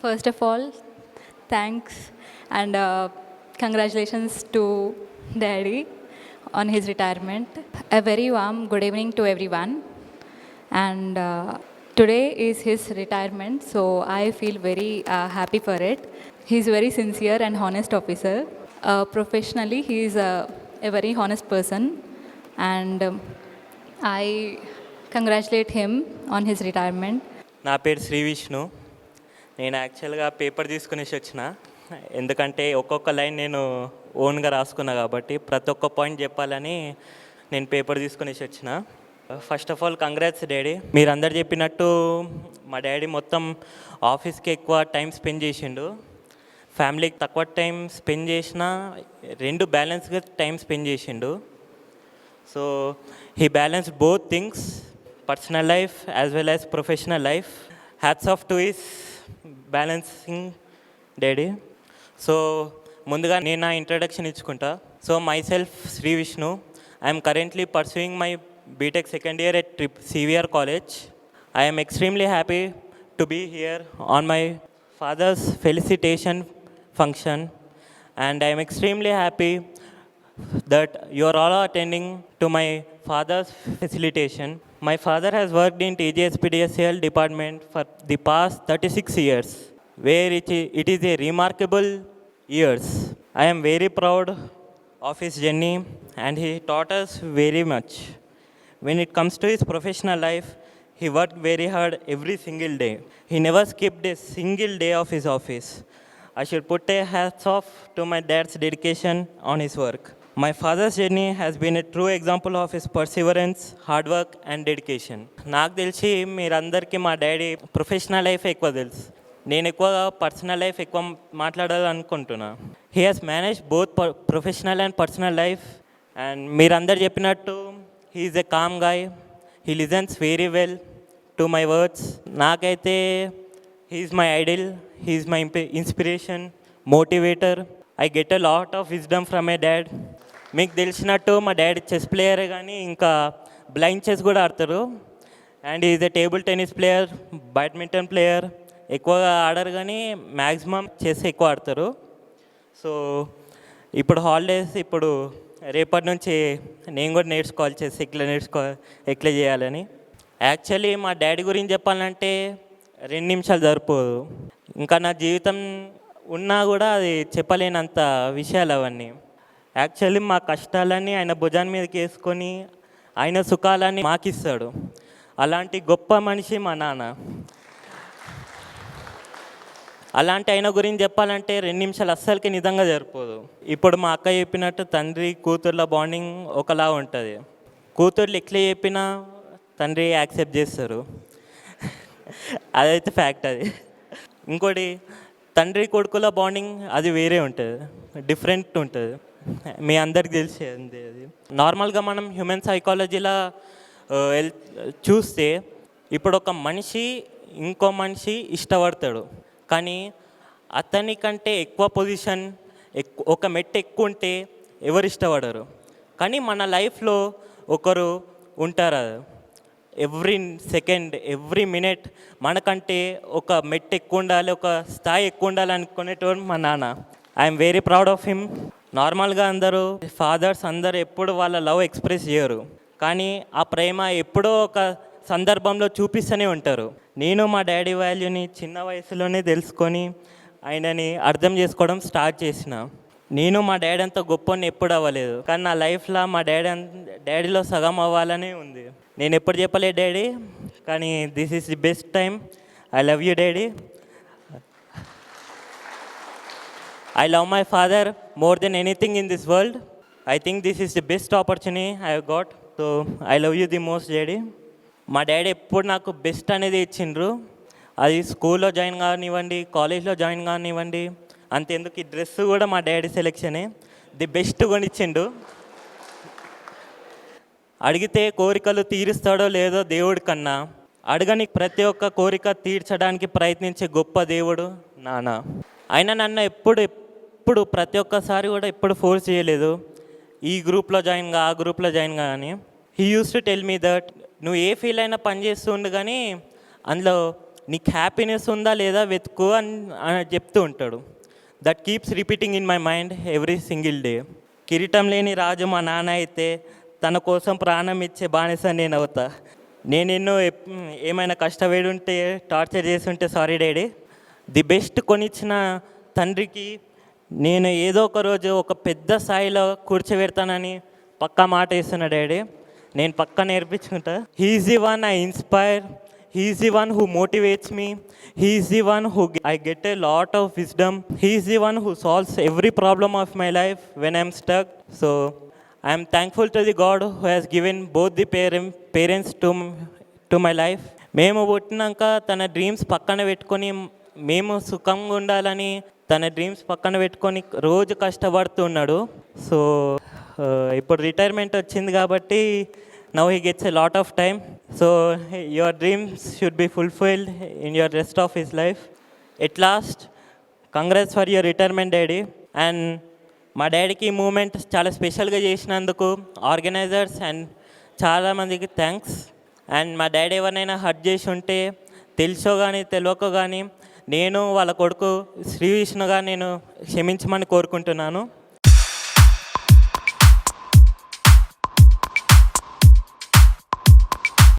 First of all, thanks and congratulations to Daddy on his retirement. A very warm good evening to everyone. And today is his retirement, so I feel very happy for it. He's very sincere and honest officer. Professionally, he is a very honest person, and I congratulate him on his retirement. నా పేరు శ్రీ విష్ణు. నేను యాక్చువల్గా paper తీసుకునేసి వచ్చిన, ఎందుకంటే ఒక్కొక్క line నేను ఓన్గా రాసుకున్నా కాబట్టి ప్రతి ఒక్క పాయింట్ చెప్పాలని నేను పేపర్ తీసుకునేసి వచ్చిన. First of all congrats daddy. మీరు అందరు చెప్పినట్టు మా డాడీ మొత్తం ఆఫీస్కి ఎక్కువ టైం స్పెండ్ చేసిండు, ఫ్యామిలీకి తక్కువ టైం స్పెండ్ చేసిన, రెండు బ్యాలెన్స్గా టైం స్పెండ్ చేసిండు. So he balance both things, personal life as well as professional life. Hats off to his balancing daddy. So ముందుగా నేను నా ఇంట్రడక్షన్ ఇచ్చుకుంటా. So myself Sri Vishnu. I'm currently pursuing my BTech second year at CVR College. I am extremely happy to be here on my father's felicitation function, and I am extremely happy that you are all attending to my father's facilitation. My father has worked in TGSPDSL department for the past 36 years, where it is a remarkable years. I am very proud of his journey, and he taught us very much. When it comes to his professional life, he worked very hard every single day. He never skipped a single day of his office. I should put a hats off to my dad's dedication on his work. My father's journey has been a true example of his perseverance, hard work and dedication. నాకు తెలిసి మీరందరికీ మా daddy professional life ఎక్కువ తెలుసు, నేను ఎక్కువగా personal life ఎక్కువ మాట్లాడాలనుకుంటున్నా. He has manage both professional and personal life. And మీరందరు చెప్పినట్టు he is a calm guy. He listens very well to my words. నాకైతే he is my idol, he is my inspiration, motivator. I get a lot of wisdom from my dad. మీకు తెలిసినట్టు మా daddy chess ప్లేయరే, కానీ ఇంకా blind chess కూడా ఆడతారు. And is a table tennis player, badminton player. ఎక్కువగా ఆడరు కానీ మ్యాక్సిమం చెస్ ఎక్కువ ఆడతారు. సో ఇప్పుడు హాలిడేస్, ఇప్పుడు రేపటి నుంచి నేను కూడా నేర్చుకోవాలి చెస్, ఎట్లా చేయాలని. యాక్చువల్లీ మా డాడీ గురించి చెప్పాలంటే 2 నిమిషాలు సరిపోదు. ఇంకా నా జీవితం ఉన్నా కూడా అది చెప్పలేనంత విషయాలు అవన్నీ. యాక్చువల్లీ మా కష్టాలన్నీ ఆయన భుజాన్ని మీదకి వేసుకొని ఆయన సుఖాలన్నీ మాకిస్తాడు. అలాంటి గొప్ప మనిషి మా నాన్న. అలాంటి ఆయన గురించి చెప్పాలంటే 2 నిమిషాలు అస్సలకి నిజంగా సరిపోదు. ఇప్పుడు మా అక్క చెప్పినట్టు తండ్రి కూతుర్ల బాండింగ్ ఒకలా ఉంటుంది. కూతుర్లు ఎట్లా చెప్పినా తండ్రి యాక్సెప్ట్ చేస్తారు, అదైతే ఫ్యాక్ట్. అది ఇంకోటి, తండ్రి కొడుకుల బాండింగ్ అది వేరే ఉంటుంది, డిఫరెంట్ ఉంటుంది. మీ అందరికి తెలిసేది అది. నార్మల్గా మనం హ్యూమన్ సైకాలజీలో చూస్తే ఇప్పుడు ఒక మనిషి ఇంకో మనిషి ఇష్టపడతాడు, కానీ అతని కంటే ఎక్కువ పొజిషన్, ఒక మెట్టు ఎక్కువ ఉంటే ఎవరు ఇష్టపడరు. కానీ మన లైఫ్లో ఒకరు ఉంటారు, ఎవ్రీ సెకండ్ ఎవ్రీ మినిట్ మనకంటే ఒక మెట్టు ఎక్కువ ఉండాలి, ఒక స్థాయి ఎక్కువ ఉండాలి అనుకునేటోడు మా నాన్న. I'm very proud of him. నార్మల్గా అందరూ ఫాదర్స్ అందరూ ఎప్పుడు వాళ్ళ లవ్ ఎక్స్ప్రెస్ చేయరు, కానీ ఆ ప్రేమ ఎప్పుడో ఒక సందర్భంలో చూపిస్తూనే ఉంటారు. నేను మా డాడీ వాల్యూని చిన్న వయసులోనే తెలుసుకొని ఆయనని అర్థం చేసుకోవడం స్టార్ట్ చేసిన. నేను మా డాడీ అంత గొప్పని ఎప్పుడు అవ్వలేదు, కానీ నా లైఫ్లో మా డాడీలో సగం అవ్వాలనే ఉంది. నేను ఎప్పుడు చెప్పలే డాడీ, కానీ this is the best time. I love you daddy. I love my father more than anything in this world. I think this is the best opportunity I have got. So I love you the most, Daddy. మా daddy ఎప్పుడు నాకు best అనేది ఇచ్చిండ్రు. అది స్కూల్లో join కానివ్వండి, కాలేజ్లో join కానివ్వండి, అంతెందుకు ఈ డ్రెస్ కూడా మా డాడీ సెలెక్షనే. ది బెస్ట్ కొనిచ్చిండు. అడిగితే కోరికలు తీరుస్తాడో లేదో దేవుడి కన్నా, అడగని ప్రతి ఒక్క కోరిక తీర్చడానికి ప్రయత్నించే గొప్ప దేవుడు నాన్న. ఆయన నన్ను ఎప్పుడు ప్రతి ఒక్కసారి కూడా ఎప్పుడు ఫోర్స్ చేయలేదు, ఈ గ్రూప్లో జాయిన్ గా, ఆ గ్రూప్లో జాయిన్ గా అని. He use to tell me that నువ్వు ఏ ఫీల్ అయినా పని చేస్తూ ఉండు, కానీ అందులో నీకు హ్యాపీనెస్ ఉందా లేదా వెతుకు అని చెప్తూ ఉంటాడు. That keeps repeating in my mind every single day. కిరీటం లేని రాజు మా నాన్న అయితే తన కోసం ప్రాణం ఇచ్చే బానిస నేను అవుతా. నేను ఎన్నో ఏమైనా కష్టపడి ఉంటే టార్చర్ చేసి ఉంటే సారీ డాడీ. ది బెస్ట్ కొనిచ్చిన తండ్రికి నేను ఏదో ఒక రోజు ఒక పెద్ద స్థాయిలో కూర్చోబెడతానని పక్కా మాట ఇస్తున్నా డాడీ. నేను పక్కా నేర్పించుకుంటా. He's the one I inspire, he's the one who motivates me, he's the one who I get a lot of wisdom, he's the one who solves every problem of my life when I'm stuck. So I'm thankful to the god who has given both the parents to my life. మేము పుట్టినాక తన dreams పక్కన పెట్టుకొని మేము సుఖంగా ఉండాలని తన dreams పక్కన పెట్టుకొని రోజు కష్టపడుతున్నాడు. సో ఇప్పుడు రిటైర్మెంట్ వచ్చింది కాబట్టి now he gets a lot of time. So your dreams should be fulfilled in your rest of his life. At last congrats for your retirement daddy. And మా డాడీకి ఈ మూమెంట్ చాలా స్పెషల్గా చేసినందుకు ఆర్గనైజర్స్ అండ్ చాలామందికి thanks. And మా daddy ఎవరినైనా hurt చేసి ఉంటే తెలుసో కానీ తెలియకో కానీ నేను వాళ్ళ కొడుకు శ్రీ విష్ణుగా నేను క్షమించమని కోరుకుంటున్నాను.